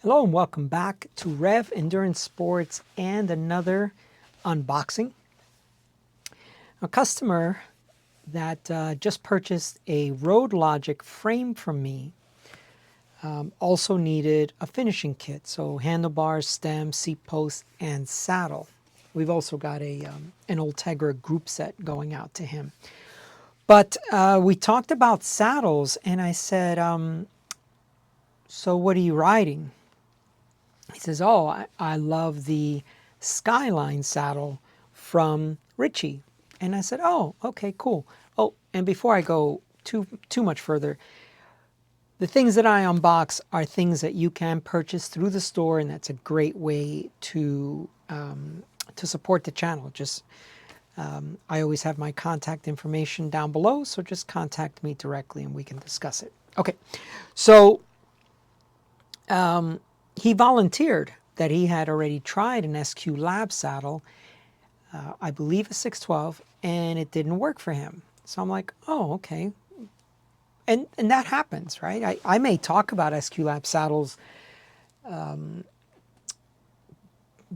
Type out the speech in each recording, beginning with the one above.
Hello and welcome back to REV Endurance Sports and another unboxing. A customer that just purchased a Road Logic frame from me also needed a finishing kit, so handlebars, stem, seat post, and saddle. We've also got an Ultegra group set going out to him. But we talked about saddles, and I said, so what are you riding? He says, oh, I love the Skyline saddle from Ritchey. And I said, oh, okay, cool. Oh, and before I go too much further, the things that I unbox are things that you can purchase through the store, and that's a great way to support the channel. I always have my contact information down below, so just contact me directly and we can discuss it. Okay, so he volunteered that he had already tried an SQ Lab saddle, I believe a 612, and it didn't work for him. So I'm like, oh, okay. And that happens, right? I may talk about SQ Lab saddles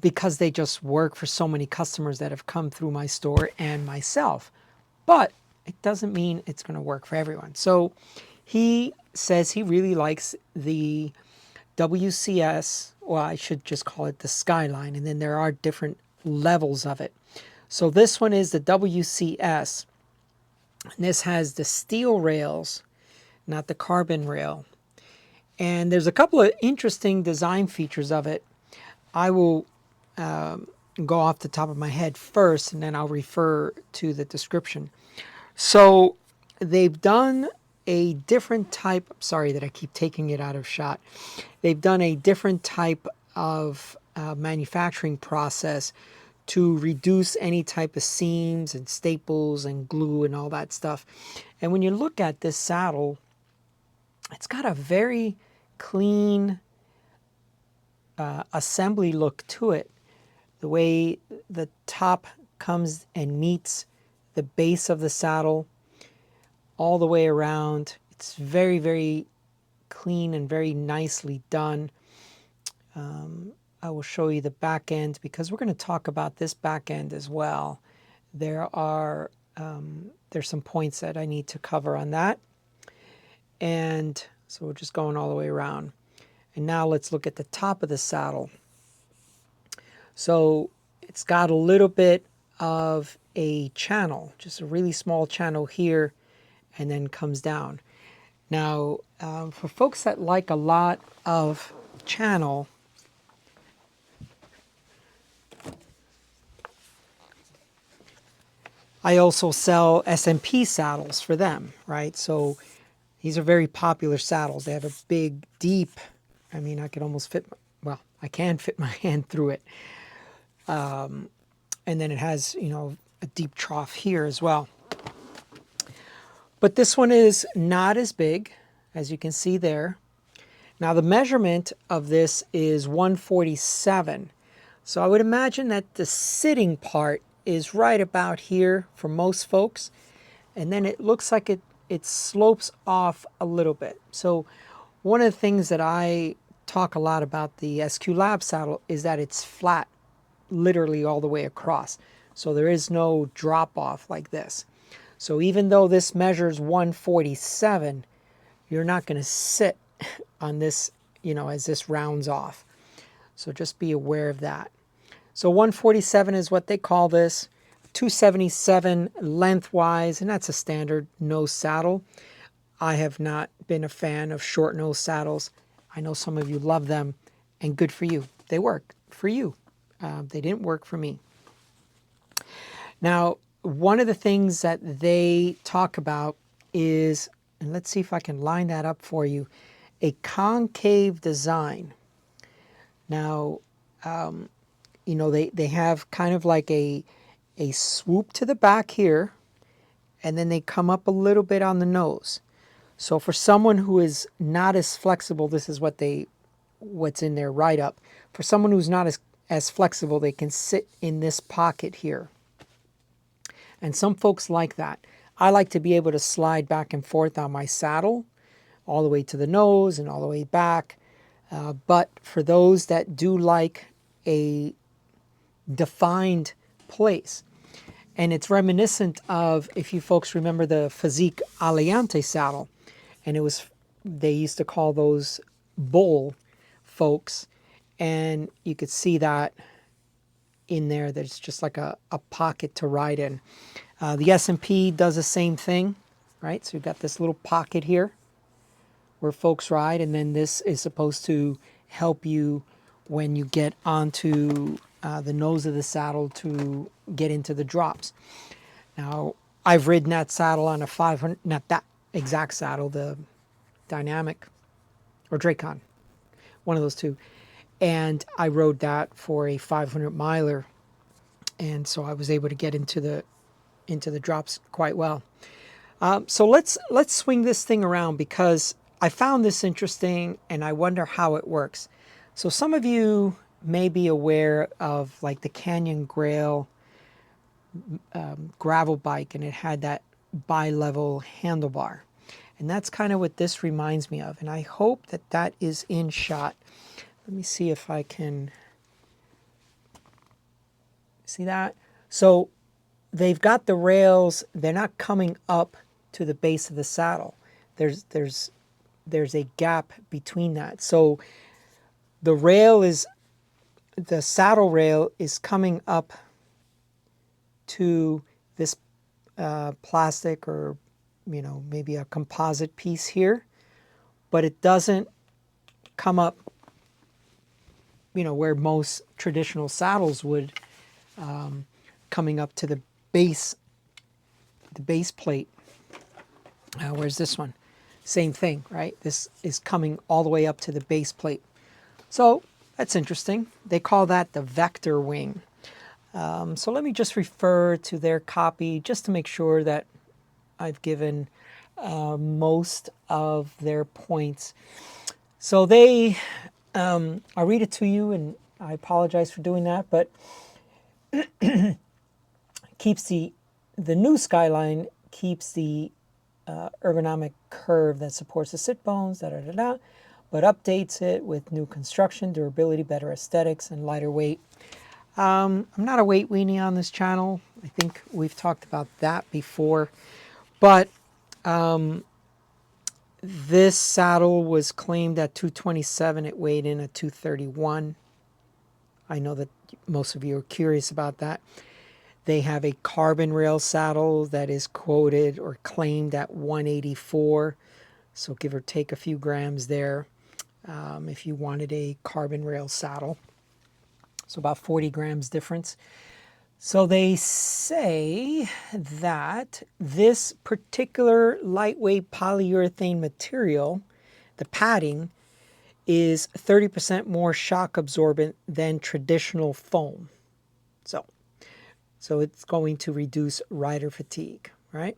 because they just work for so many customers that have come through my store and myself. But it doesn't mean it's going to work for everyone. So he says he really likes the WCS, well, I should just call it the Skyline, and then there are different levels of it. So this one is the WCS, and this has the steel rails, not the carbon rail. And there's a couple of interesting design features of it. I will go off the top of my head first, and then I'll refer to the description. So they've done a different type, sorry that I keep taking it out of shot. They've done a different type of manufacturing process to reduce any type of seams and staples and glue and all that stuff. And when you look at this saddle, it's got a very clean assembly look to it. The way the top comes and meets the base of the saddle all the way around. It's very, very clean and very nicely done. I will show you the back end because we're going to talk about this back end as well. There's some points that I need to cover on that. And so we're just going all the way around. And now let's look at the top of the saddle. So it's got a little bit of a channel, just a really small channel here, and then comes down. Now, for folks that like a lot of channel, I also sell SMP saddles for them, right? So these are very popular saddles. They have a big, deep, I mean, I could almost fit, well, I can fit my hand through it. And then it has, you know, a deep trough here as well. But this one is not as big, as you can see there. Now the measurement of this is 147. So I would imagine that the sitting part is right about here for most folks. And then it looks like it slopes off a little bit. So one of the things that I talk a lot about the SQ Lab saddle is that it's flat, literally all the way across. So there is no drop off like this. So even though this measures 147, you're not going to sit on this, you know, as this rounds off. So just be aware of that. So 147 is what they call this. 277 lengthwise, and that's a standard nose saddle. I have not been a fan of short nose saddles. I know some of you love them, and good for you. They work for you. They didn't work for me. Now, one of the things that they talk about is, and let's see if I can line that up for you, a concave design. Now, you know, they have kind of like a swoop to the back here, and then they come up a little bit on the nose. So for someone who is not as flexible, this is what's in their write-up. For someone who's not as flexible, they can sit in this pocket here. And some folks like that. I like to be able to slide back and forth on my saddle, all the way to the nose and all the way back. But for those that do like a defined place, and it's reminiscent of, if you folks remember the Physique Aliante saddle, and they used to call those bull folks, and you could see that in there. There's just like a pocket to ride in. The S&P does the same thing, right? So you've got this little pocket here where folks ride, and then this is supposed to help you when you get onto the nose of the saddle to get into the drops. Now, I've ridden that saddle on a 500, not that exact saddle, the Dynamic or Dracon, one of those two. And I rode that for a 500 miler, and so I was able to get into the drops quite well. So let's swing this thing around, because I found this interesting and I wonder how it works. So some of you may be aware of like the Canyon Grail gravel bike, and it had that bi-level handlebar. And that's kind of what this reminds me of. And I hope that that is in shot. Let me see if I can see that. So they've got the rails, they're not coming up to the base of the saddle. There's a gap between that. So the saddle rail is coming up to this plastic, or maybe a composite piece here, but it doesn't come up where most traditional saddles would, coming up to the base plate. Where's this one? Same thing, right? This is coming all the way up to the base plate. So that's interesting. They call that the vector wing. So let me just refer to their copy just to make sure that I've given most of their points. So I'll read it to you, and I apologize for doing that, but keeps the new Skyline keeps the ergonomic curve that supports the sit bones, but updates it with new construction, durability, better aesthetics, and lighter weight. I'm not a weight weenie on this channel. I think we've talked about that before, but this saddle was claimed at 227. It weighed in at 231. I know that most of you are curious about that. They have a carbon rail saddle that is quoted or claimed at 184. So give or take a few grams there if you wanted a carbon rail saddle. So about 40 grams difference. So they say that this particular lightweight polyurethane material, the padding, is 30% more shock absorbent than traditional foam. So it's going to reduce rider fatigue, right?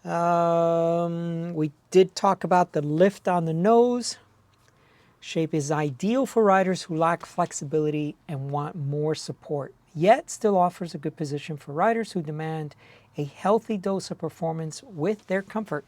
We did talk about the lift on the nose. Shape is ideal for riders who lack flexibility and want more support, yet still offers a good position for riders who demand a healthy dose of performance with their comfort.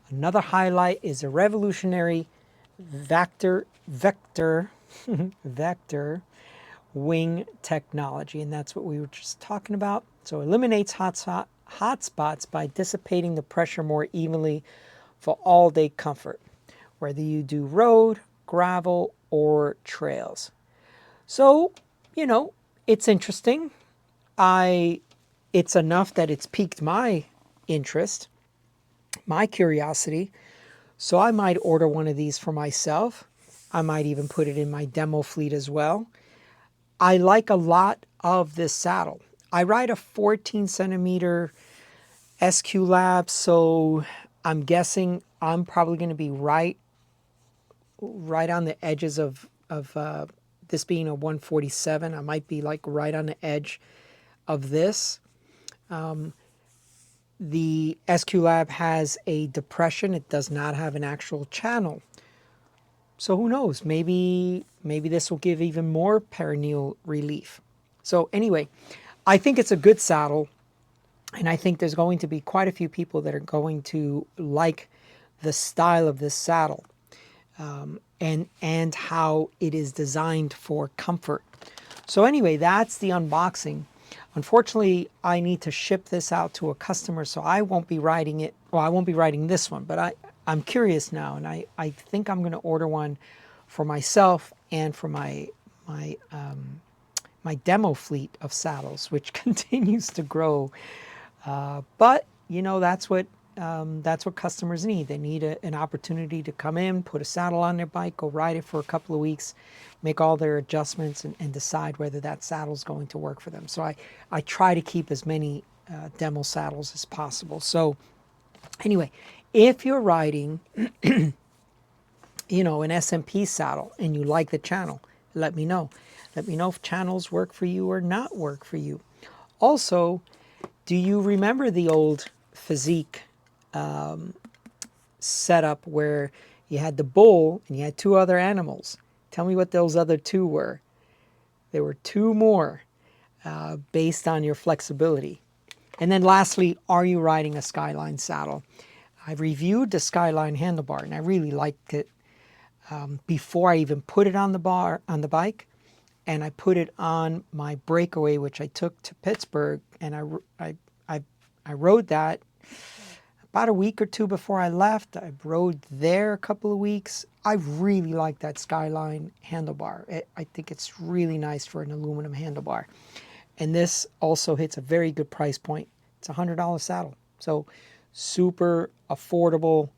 Another highlight is a revolutionary vector wing technology, and that's what we were just talking about. So it eliminates hot spots by dissipating the pressure more evenly for all-day comfort, whether you do road, gravel, or trails. So, it's interesting. It's enough that it's piqued my interest, my curiosity. So I might order one of these for myself. I might even put it in my demo fleet as well. I like a lot of this saddle. I ride a 14 centimeter SQ Lab, so I'm guessing I'm probably going to be right on the edges of this being a 147. I might be like right on the edge of this. The SQ Lab has a depression. It does not have an actual channel. So who knows? Maybe this will give even more perineal relief. So anyway, I think it's a good saddle, and I think there's going to be quite a few people that are going to like the style of this saddle. and how it is designed for comfort. So anyway, that's the unboxing. Unfortunately, I need to ship this out to a customer, so I won't be riding it. Well, I won't be riding this one, but I'm curious now, and I think I'm going to order one for myself and for my my demo fleet of saddles, which continues to grow. But you know, that's what customers need. They need an opportunity to come in, put a saddle on their bike, go ride it for a couple of weeks, make all their adjustments, and decide whether that saddle is going to work for them. So I try to keep as many demo saddles as possible. So anyway, if you're riding, you know, an SMP saddle and you like the channel, let me know. Let me know if channels work for you or not work for you. Also, do you remember the old physique setup where you had the bull and you had two other animals? Tell me what those other two were. There were two more based on your flexibility. And then lastly, are you riding a Skyline saddle? I reviewed the Skyline handlebar and I really liked it before I even put it on the bike. And I put it on my breakaway, which I took to Pittsburgh, and I rode that about a week or two before I left. I rode there a couple of weeks. I really like that Skyline handlebar. I think it's really nice for an aluminum handlebar. And this also hits a very good price point. It's a $100 saddle. So super affordable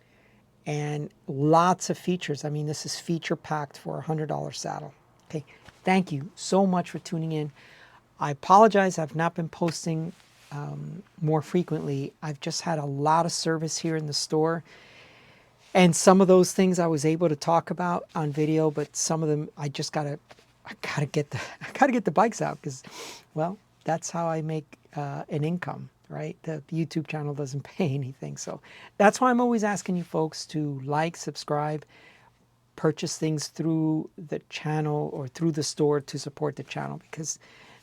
and lots of features. I mean, this is feature packed for a $100 saddle. Okay. Thank you so much for tuning in. I apologize, I've not been posting more frequently. I've just had a lot of service here in the store. And some of those things I was able to talk about on video, but some of them I gotta get the bikes out because, well, that's how I make an income, right? The YouTube channel doesn't pay anything. So that's why I'm always asking you folks to like, subscribe, purchase things through the channel or through the store to support the channel, because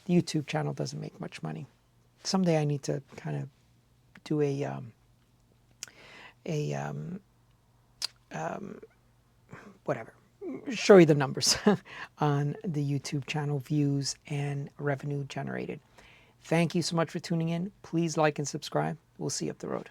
the YouTube channel doesn't make much money. Someday I need to kind of do whatever, show you the numbers on the YouTube channel views and revenue generated. Thank you so much for tuning in. Please like and subscribe. We'll see you up the road.